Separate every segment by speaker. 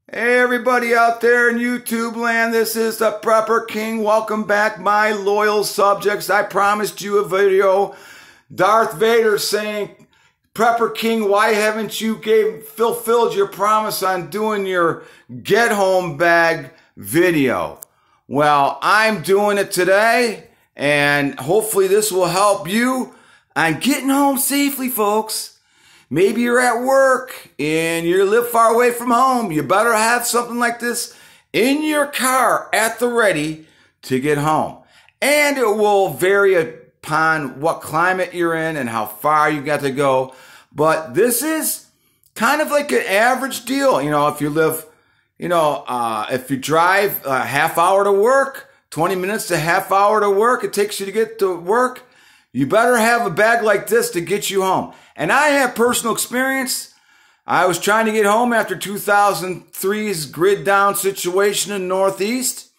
Speaker 1: Hey everybody out there in YouTube land, this is the Prepper King. Welcome back, my loyal subjects. I promised you a video. Darth Vader saying, Prepper King, why haven't you fulfilled your promise on doing your get home bag video? Well, I'm doing it today, and hopefully this will help you on getting home safely, folks. Maybe you're at work and you live far away from home. You better have something like this in your car at the ready to get home. And it will vary upon what climate you're in and how far you got to go. But this is kind of like an average deal. You know, if you live, if you drive a half hour to work, 20 minutes to half hour to work, it takes you to get to work. You better have a bag like this to get you home. And I have personal experience. I was trying to get home after 2003's grid down situation in the Northeast.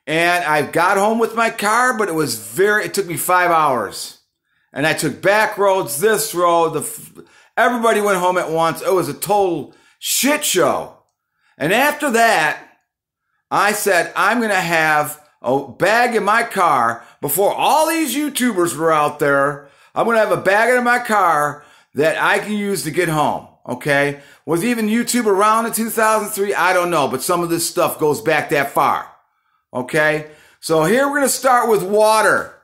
Speaker 1: And I got home with my car, but it took me 5 hours. And I took back roads, this road, everybody went home at once. It was a total shit show. And after that, I said, I'm going to have a bag in my car before all these YouTubers were out there. I'm going to have a bag in my car that I can use to get home, okay? Was even YouTube around in 2003? I don't know, but some of this stuff goes back that far, okay? So here we're going to start with water,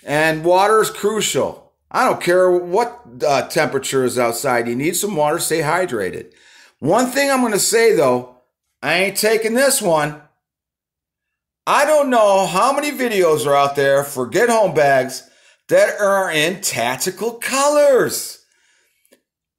Speaker 1: and water is crucial. I don't care what temperature is outside. You need some water, stay hydrated. One thing I'm going to say, though, I ain't taking this one. I don't know how many videos are out there for get-home bags that are in tactical colors.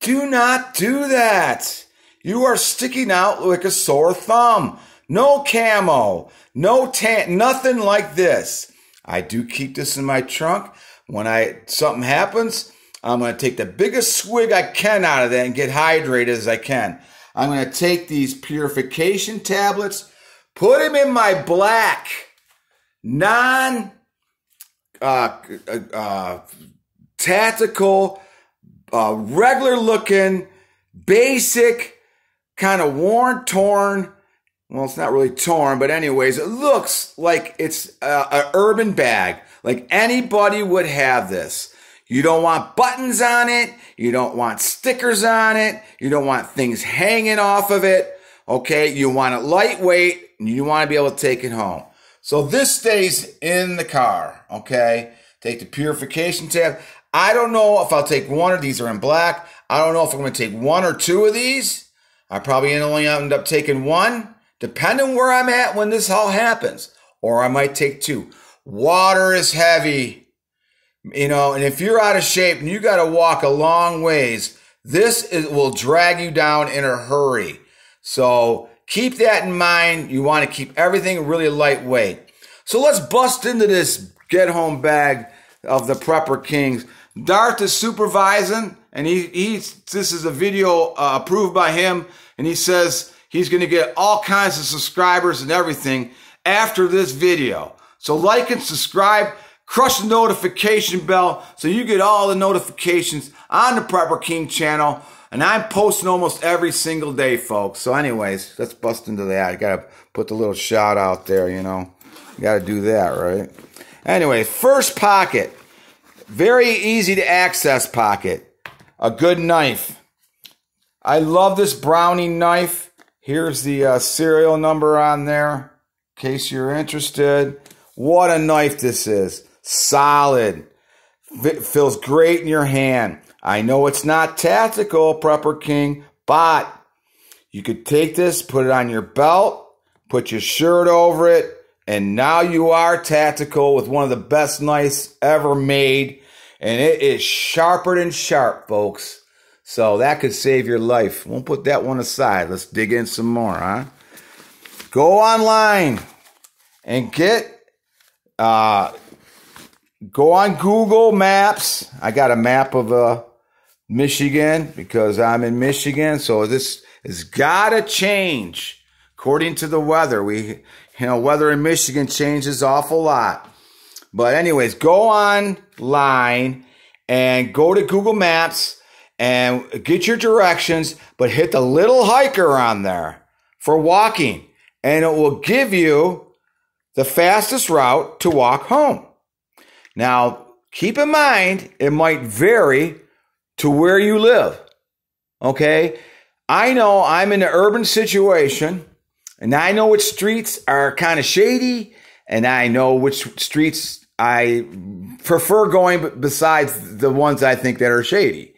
Speaker 1: Do not do that. You are sticking out like a sore thumb. No camo, no tan, nothing like this. I do keep this in my trunk. When something happens, I'm going to take the biggest swig I can out of that and get hydrated as I can. I'm going to take these purification tablets, put them in my black, tactical, regular looking, basic, kind of worn, torn. Well, it's not really torn, but anyways, it looks like it's an urban bag. Like anybody would have this. You don't want buttons on it. You don't want stickers on it. You don't want things hanging off of it. Okay, you want it lightweight and you want to be able to take it home. So this stays in the car, okay? Take the purification tab. I don't know if I'll take one of these are in black. I don't know if I'm going to take one or two of these. I probably only end up taking one, depending where I'm at when this all happens. Or I might take two. Water is heavy, and if you're out of shape and you got to walk a long ways, will drag you down in a hurry. So keep that in mind. You want to keep everything really lightweight. So let's bust into this get-home bag of the Prepper Kings. Darth is supervising, and this is a video approved by him, and he says he's going to get all kinds of subscribers and everything after this video. So like and subscribe, crush the notification bell so you get all the notifications on the Prepper King channel. And I'm posting almost every single day, folks. So anyways, let's bust into that. I got to put the little shout out there, You got to do that, right? Anyway, first pocket. Very easy to access pocket. A good knife. I love this Browning knife. Here's the serial number on there, in case you're interested. What a knife this is. Solid. Feels great in your hand. I know it's not tactical, Prepper King, but you could take this, put it on your belt, put your shirt over it, and now you are tactical with one of the best knives ever made. And it is sharper than sharp, folks. So that could save your life. Won't put that one aside. Let's dig in some more, huh? Go online and go on Google Maps. I got a map of Michigan because I'm in Michigan. So this has got to change according to the weather. Weather in Michigan changes awful lot. But anyways, go online and go to Google Maps and get your directions, but hit the little hiker on there. for walking, and it will give you the fastest route to walk home. Now, keep in mind, it might vary to where you live. Okay? I know I'm in an urban situation, and I know which streets are kind of shady, and I know which streets I prefer going besides the ones I think that are shady.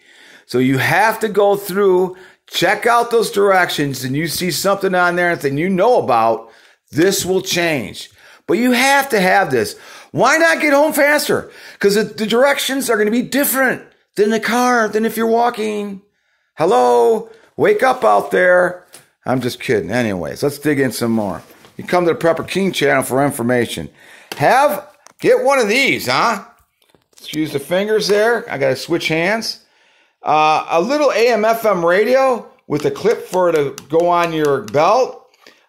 Speaker 1: So you have to go through, check out those directions, and you see something on there and you know about, this will change. But you have to have this. Why not get home faster? Because the directions are going to be different than the car, than if you're walking. Hello? Wake up out there. I'm just kidding. Anyways, let's dig in some more. You come to the Prepper King channel for information. Get one of these, huh? Let's use the fingers there. I got to switch hands. A little AM/FM radio with a clip for it to go on your belt.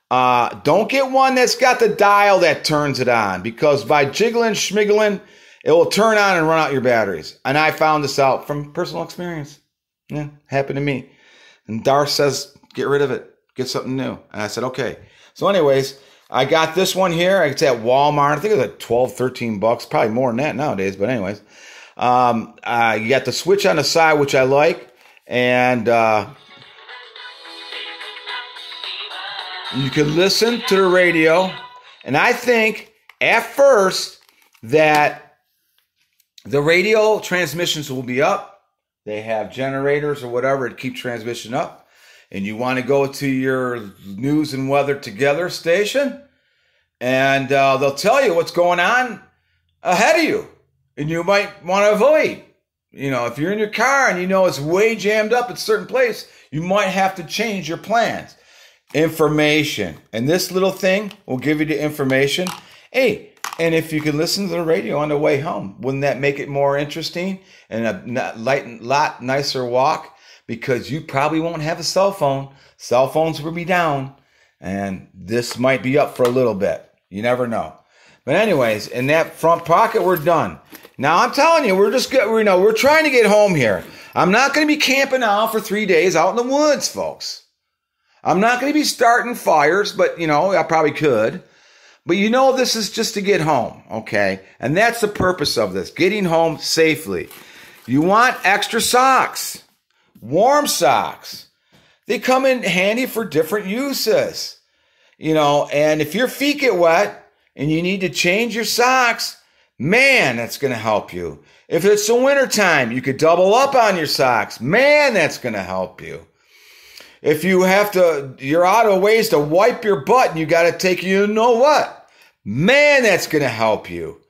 Speaker 1: Don't get one that's got the dial that turns it on, because by jiggling, schmiggling, it will turn on and run out your batteries. And I found this out from personal experience. Yeah, happened to me. And Darth says, get rid of it. Get something new. And I said, okay. So anyways, I got this one here. It's at Walmart. I think it was like 12, 13 bucks. Probably more than that nowadays. But anyways, you got the switch on the side, which I like. And you can listen to the radio. And I think at first that the radio transmissions will be up. They have generators or whatever to keep transmission up. And you want to go to your news and weather together station. And they'll tell you what's going on ahead of you. And you might want to avoid. You know, if you're in your car and you know it's way jammed up at a certain place, you might have to change your plans. Information. And this little thing will give you the information. Hey, and if you can listen to the radio on the way home, wouldn't that make it more interesting and a lot nicer walk? Because you probably won't have a cell phone. Cell phones will be down. And this might be up for a little bit. You never know. But anyways, in that front pocket, we're done. Now, I'm telling you, we're trying to get home here. I'm not going to be camping out for 3 days out in the woods, folks. I'm not going to be starting fires, but, I probably could. But this is just to get home, okay? And that's the purpose of this, getting home safely. You want extra socks, warm socks. They come in handy for different uses, and if your feet get wet and you need to change your socks, man, that's going to help you. If it's the wintertime, you could double up on your socks. Man, that's going to help you. If you're out of ways to wipe your butt and you got to take what? Man, that's going to help you.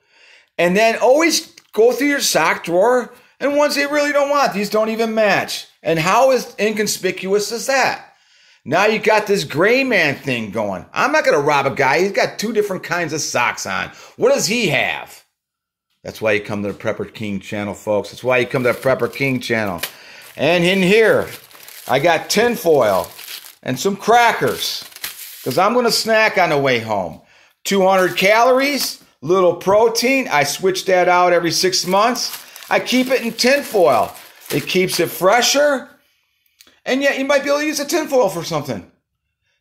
Speaker 1: And then always go through your sock drawer, and ones they really don't want, these don't even match. And how inconspicuous is that? Now you got this gray man thing going. I'm not going to rob a guy. He's got 2 different kinds of socks on. What does he have? That's why you come to the Prepper King channel, folks. That's why you come to the Prepper King channel. And in here, I got tinfoil and some crackers, because I'm going to snack on the way home. 200 calories, little protein. I switch that out every 6 months. I keep it in tinfoil. It keeps it fresher. And yet you might be able to use the tinfoil for something.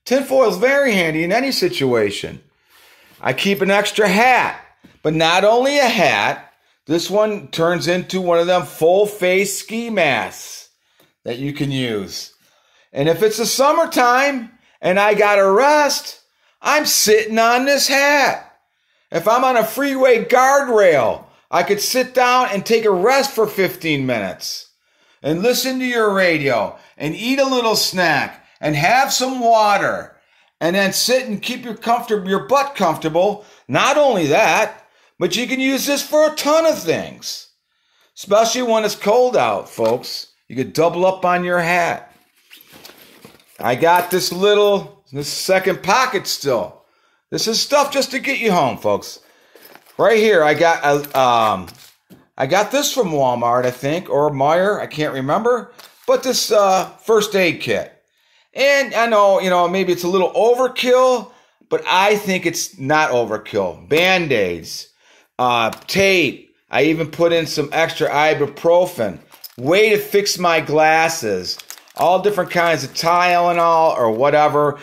Speaker 1: Tinfoil is very handy in any situation. I keep an extra hat. But not only a hat, this one turns into one of them full face ski masks that you can use. And if it's the summertime and I got to rest, I'm sitting on this hat. If I'm on a freeway guardrail, I could sit down and take a rest for 15 minutes and listen to your radio and eat a little snack and have some water and then sit and keep your butt comfortable. Not only that, but you can use this for a ton of things, especially when it's cold out, folks. You could double up on your hat. I got this second pocket still. This is stuff just to get you home, folks. Right here, I got this from Walmart, I think, or Meijer, I can't remember. But this first aid kit. And I know, maybe it's a little overkill, but I think it's not overkill. Band-Aids, tape. I even put in some extra ibuprofen. Way to fix my glasses. all different kinds of Tylenol or whatever.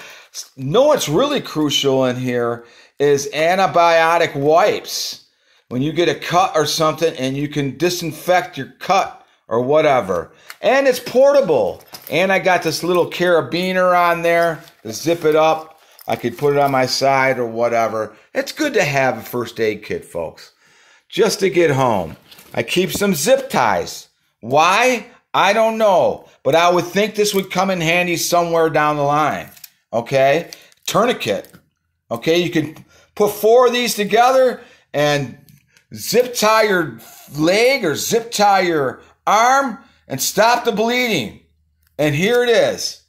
Speaker 1: Know what's really crucial in here is antibiotic wipes. When you get a cut or something and you can disinfect your cut or whatever. And it's portable. And I got this little carabiner on there to zip it up. I could put it on my side or whatever. It's good to have a first aid kit, folks. Just to get home. I keep some zip ties. Why? I don't know. But I would think this would come in handy somewhere down the line. Okay? Tourniquet. Okay? You can put 4 of these together and zip tie your leg or zip tie your arm and stop the bleeding. And here it is.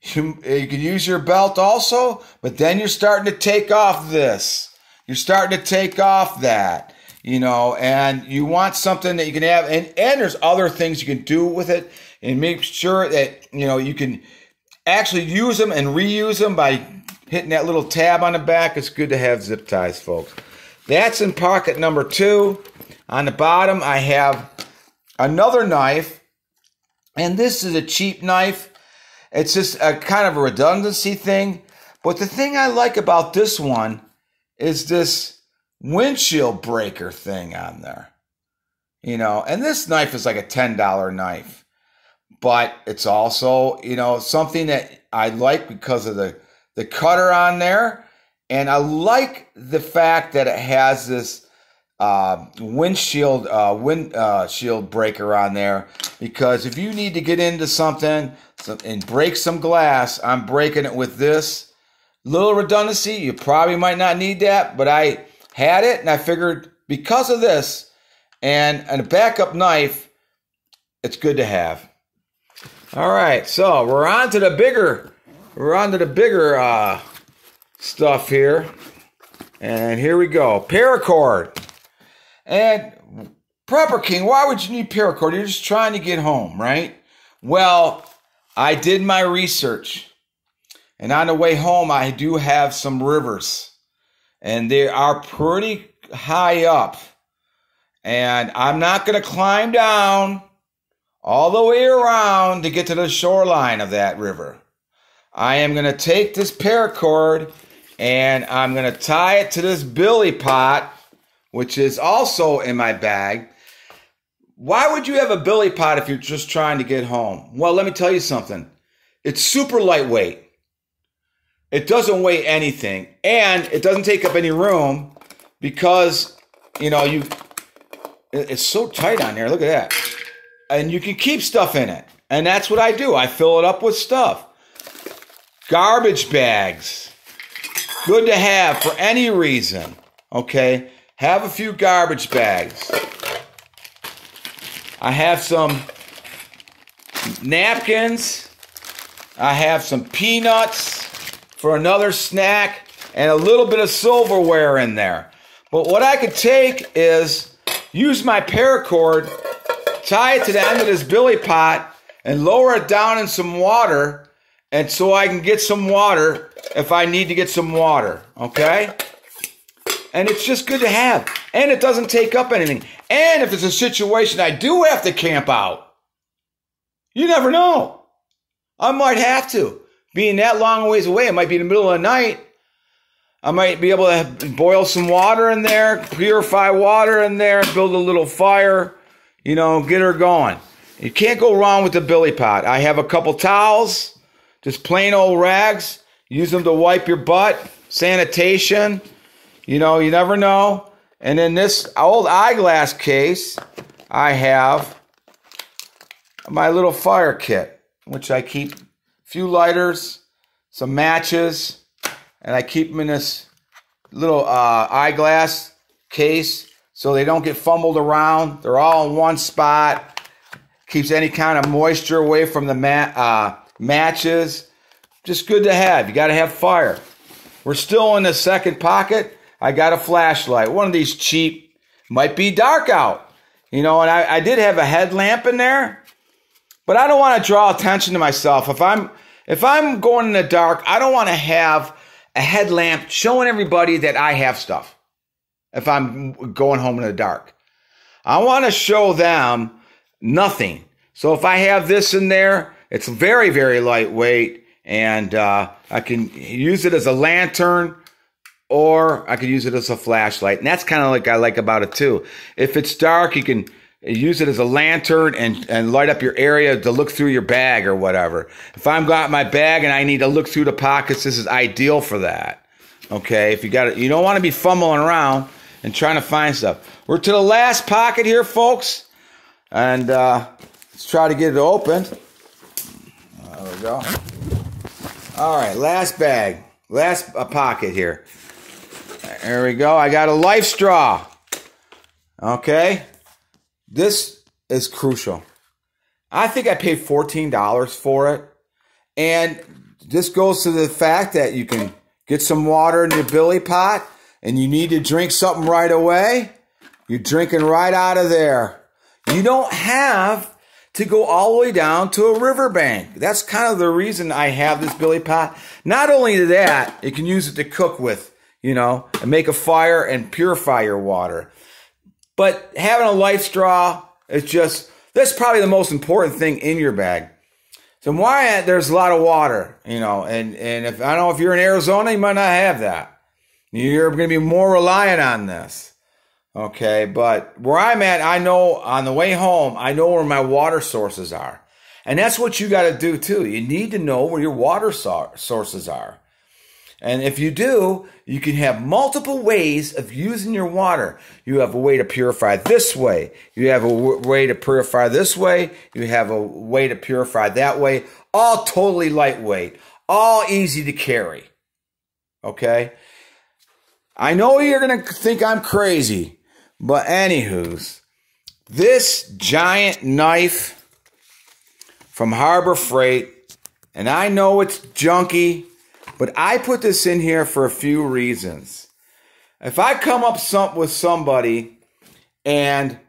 Speaker 1: You can use your belt also, but then you're starting to take off this. You're starting to take off that, you know, and you want something that you can have. And there's other things you can do with it and make sure that, you know, you can actually use them and reuse them by hitting that little tab on the back. It's good to have zip ties, folks. That's in pocket number 2. On the bottom, I have another knife, and this is a cheap knife. It's just a kind of a redundancy thing. But the thing I like about this one is this windshield breaker thing on there. You know, and this knife is like a $10 knife. But it's also, you know, something that I like because of the cutter on there. And I like the fact that it has this windshield shield breaker on there, because if you need to get into something and break some glass, I'm breaking it with this. Little redundancy, you probably might not need that, but I had it and I figured because of this and a backup knife, it's good to have. All right, so we're on to the bigger stuff here. And here we go. Paracord. And Prepper King, why would you need paracord? You're just trying to get home, right? Well, I did my research. And on the way home, I do have some rivers. And they are pretty high up. And I'm not going to climb down all the way around to get to the shoreline of that river. I am going to take this paracord and I'm going to tie it to this billy pot, which is also in my bag. Why would you have a billy pot if you're just trying to get home? Well, let me tell you something. It's super lightweight. It doesn't weigh anything. And it doesn't take up any room because, you know, it's so tight on there. Look at that. And you can keep stuff in it. And that's what I do. I fill it up with stuff. Garbage bags. Good to have for any reason. Okay? Have a few garbage bags. I have some napkins. I have some peanuts for another snack and a little bit of silverware in there. But what I could take is use my paracord, tie it to the end of this billy pot, and lower it down in some water, and so I can get some water if I need to get some water, okay? And it's just good to have. And it doesn't take up anything. And if it's a situation I do have to camp out, you never know. I might have to. Being that long ways away, it might be in the middle of the night. I might be able to boil some water in there, purify water in there, build a little fire, you know, get her going. You can't go wrong with the billy pot. I have a couple towels, just plain old rags. Use them to wipe your butt, sanitation. You know, you never know. And in this old eyeglass case, I have my little fire kit, which I keep a few lighters, some matches, and I keep them in this little eyeglass case so they don't get fumbled around. They're all in one spot. Keeps any kind of moisture away from the matches. Just good to have. You got to have fire. We're still in the second pocket. I got a flashlight. One of these cheap. Might be dark out. You know, and I did have a headlamp in there. But I don't want to draw attention to myself. If I'm going in the dark, I don't want to have a headlamp showing everybody that I have stuff. If I'm going home in the dark. I want to show them nothing. So if I have this in there, It's very, very lightweight, and I can use it as a lantern, or I could use it as a flashlight. And that's kind of like I like about it too. If it's dark, you can use it as a lantern and light up your area to look through your bag or whatever. If I'm got my bag and I need to look through the pockets, this is ideal for that. Okay, if you got it, you don't want to be fumbling around and trying to find stuff. We're to the last pocket here, folks, and let's try to get it open. There we go. All right, last bag, last pocket here. There we go. I got a life straw. Okay. This is crucial. I think I paid $14 for it. And this goes to the fact that you can get some water in your billy pot and you need to drink something right away. You're drinking right out of there. You don't have to go all the way down to a riverbank. That's kind of the reason I have this billy pot. Not only that, you can use it to cook with, you know, and make a fire and purify your water. But having a life straw is just, that's probably the most important thing in your bag. So why there's a lot of water, you know, and if I don't know if you're in Arizona, you might not have that. You're going to be more reliant on this. Okay, but where I'm at, I know on the way home, I know where my water sources are. And that's what you got to do too. You need to know where your water sources are. And if you do, you can have multiple ways of using your water. You have a way to purify this way. You have a way to purify this way. You have a way to purify that way. All totally lightweight. All easy to carry. Okay? I know you're going to think I'm crazy. But anywho's, this giant knife from Harbor Freight, and I know it's junky, but I put this in here for a few reasons. If I come up with somebody and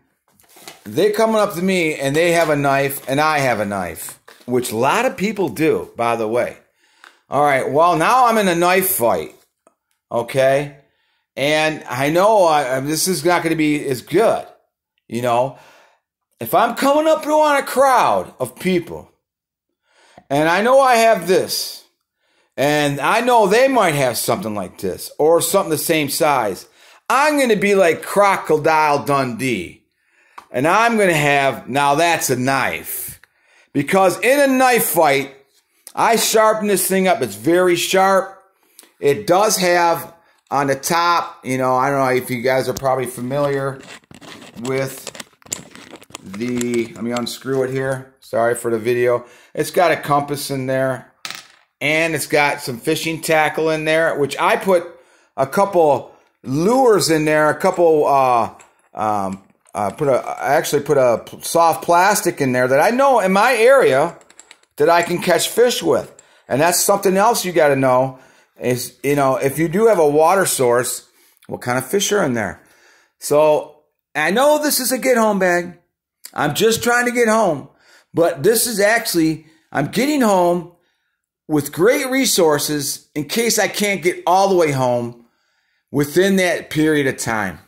Speaker 1: they coming up to me and they have a knife and I have a knife, which a lot of people do, by the way. All right, well, now I'm in a knife fight, okay? And I know this is not going to be as good, you know? If I'm coming up on a crowd of people and I know I have this, and I know they might have something like this or something the same size, I'm going to be like Crocodile Dundee. And I'm going to have, now that's a knife. Because in a knife fight, I sharpen this thing up. It's very sharp. It does have on the top, you know, I don't know if you guys are probably familiar with let me unscrew it here. Sorry for the video. It's got a compass in there. And it's got some fishing tackle in there, which I put a couple lures in there, a couple, I actually put a soft plastic in there that I know in my area that I can catch fish with. And that's something else you got to know is, you know, if you do have a water source, what kind of fish are in there? So I know this is a get home bag. I'm just trying to get home, but this is actually, I'm getting home with great resources in case I can't get all the way home within that period of time.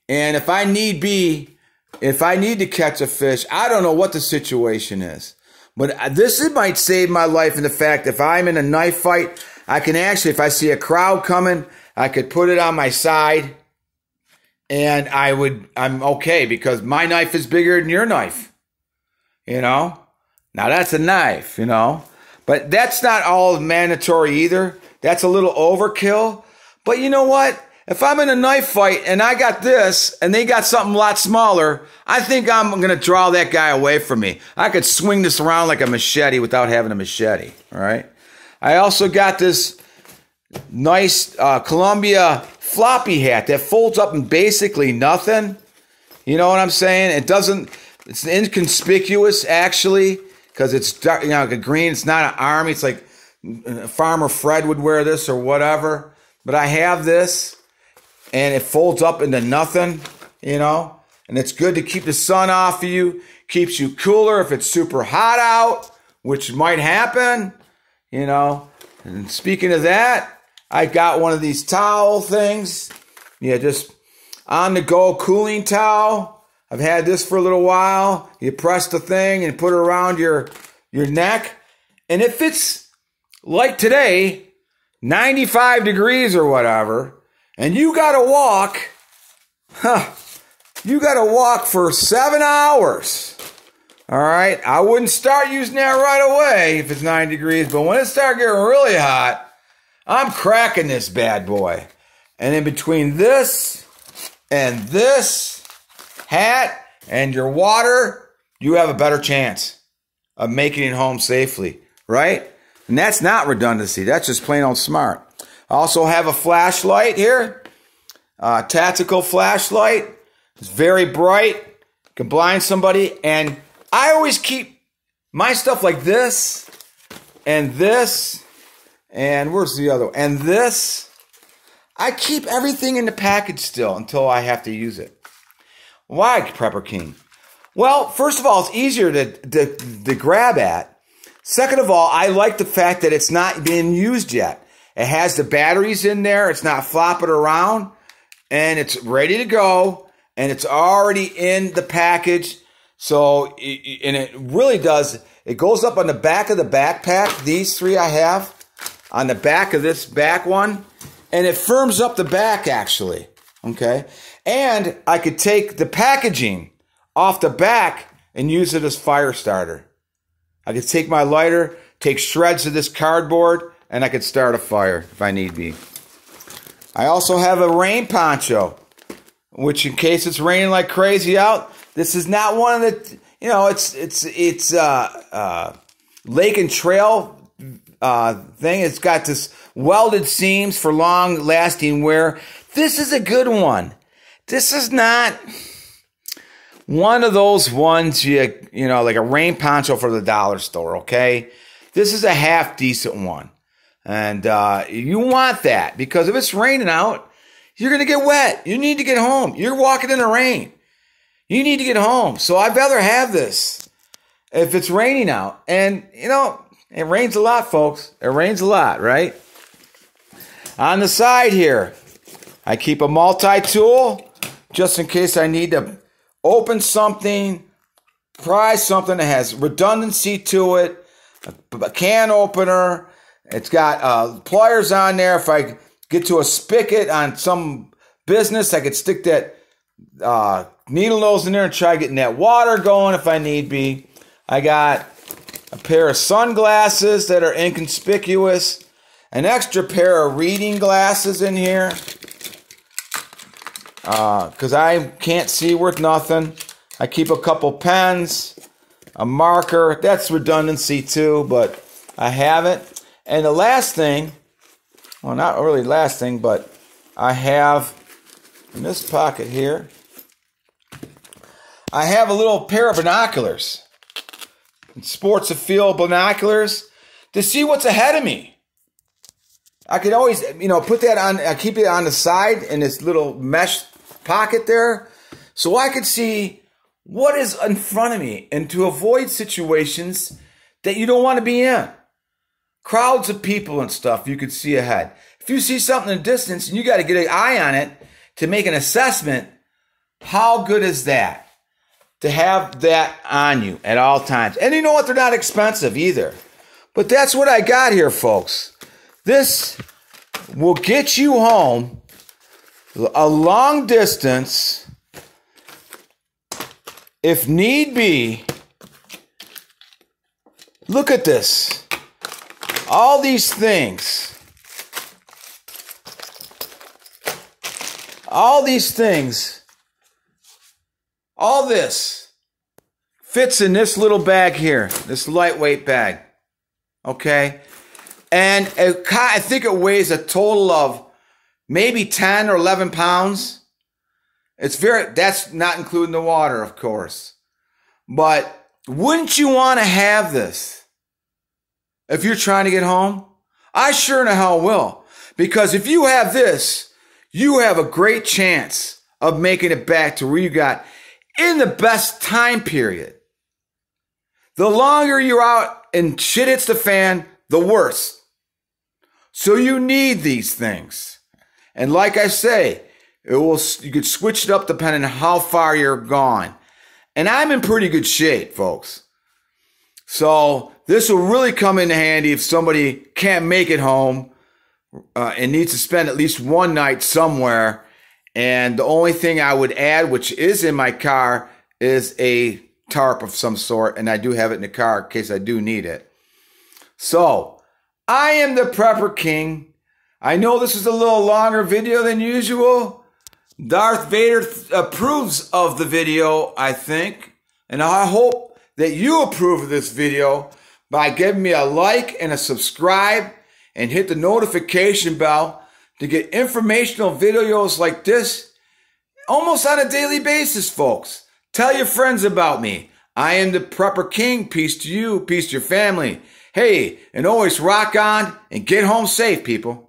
Speaker 1: And if I need to catch a fish, I don't know what the situation is. But this might save my life in the fact if I'm in a knife fight, I can actually, if I see a crowd coming, I could put it on my side and I'm okay because my knife is bigger than your knife. You know? Now that's a knife, you know? But that's not all mandatory either. That's a little overkill. But you know what? If I'm in a knife fight and I got this and they got something a lot smaller, I think I'm going to draw that guy away from me. I could swing this around like a machete without having a machete. All right. I also got this nice Columbia floppy hat that folds up in basically nothing. You know what I'm saying? It's inconspicuous actually. Because it's dark, you know, green. It's not an army. It's like Farmer Fred would wear this or whatever. But I have this, and it folds up into nothing, you know. And it's good to keep the sun off of you. Keeps you cooler if it's super hot out, which might happen, you know. And speaking of that, I got one of these towel things. Yeah, just on-the-go cooling towel. I've had this for a little while. You press the thing and put it around your your neck. And if it's like today, 95 degrees or whatever, and you got to walk, you got to walk for 7 hours. All right. I wouldn't start using that right away if it's 90 degrees, but when it starts getting really hot, I'm cracking this bad boy. And in between this and this hat and your water, you have a better chance of making it home safely, right? And that's not redundancy. That's just plain old smart. I also have a flashlight here, a tactical flashlight. It's very bright, can blind somebody. And I always keep my stuff like this, and where's the other one? And this. I keep everything in the package still until I have to use it. Why, Prepper King? Well, first of all, it's easier to grab at. Second of all, I like the fact that it's not being used yet. It has the batteries in there. It's not flopping around. And it's ready to go. And it's already in the package. So, and it really does, it goes up on the back of the backpack. These three I have on the back of this back one. And it firms up the back, actually. Okay? And I could take the packaging off the back and use it as fire starter. I could take my lighter, take shreds of this cardboard, and I could start a fire if I need be. I also have a rain poncho, which in case it's raining like crazy out, this is not one of the, it's lake and trail thing. It's got this welded seams for long lasting wear. This is a good one. This is not one of those ones like a rain poncho for the dollar store, okay? This is a half decent one. And you want that because if it's raining out, you're going to get wet. You need to get home. You're walking in the rain. You need to get home. So I'd rather have this if it's raining out. And, it rains a lot, folks. It rains a lot, right? On the side here, I keep a multi-tool just in case I need to open something, pry something that has redundancy to it, a can opener. It's got pliers on there. If I get to a spigot on some business, I could stick that needle nose in there and try getting that water going if I need be. I got a pair of sunglasses that are inconspicuous, an extra pair of reading glasses in here because I can't see worth nothing. I keep a couple pens, a marker. That's redundancy too, but I have it. And the last thing, well, not really last thing, but I have in this pocket here, I have a little pair of binoculars. Sports Afield binoculars to see what's ahead of me. I could always, put that on, I keep it on the side in this little mesh pocket there so I could see what is in front of me and to avoid situations that you don't want to be in. Crowds of people and stuff you could see ahead. If you see something in the distance and you got to get an eye on it to make an assessment, how good is that? To have that on you at all times. And you know what? They're not expensive either. But that's what I got here, folks. This will get you home a long distance if need be. Look at this. All these things. All these things. All this fits in this little bag here, this lightweight bag, okay? And I think it weighs a total of maybe 10 or 11 pounds. That's not including the water, of course. But wouldn't you want to have this if you're trying to get home? I sure in the hell will. Because if you have this, you have a great chance of making it back to where you got in the best time period. The longer you're out and shit hits the fan, the worse. So you need these things. And like I say, you could switch it up depending on how far you're gone. And I'm in pretty good shape, folks. So this will really come in handy if somebody can't make it home and needs to spend at least one night somewhere. And the only thing I would add, which is in my car, is a tarp of some sort. And I do have it in the car in case I do need it. So I am the Prepper King. I know this is a little longer video than usual. Darth Vader approves of the video, I think. And I hope that you approve of this video by giving me a like and a subscribe and hit the notification bell to get informational videos like this almost on a daily basis, folks. Tell your friends about me. I am the Prepper King. Peace to you. Peace to your family. Hey, and always rock on and get home safe, people.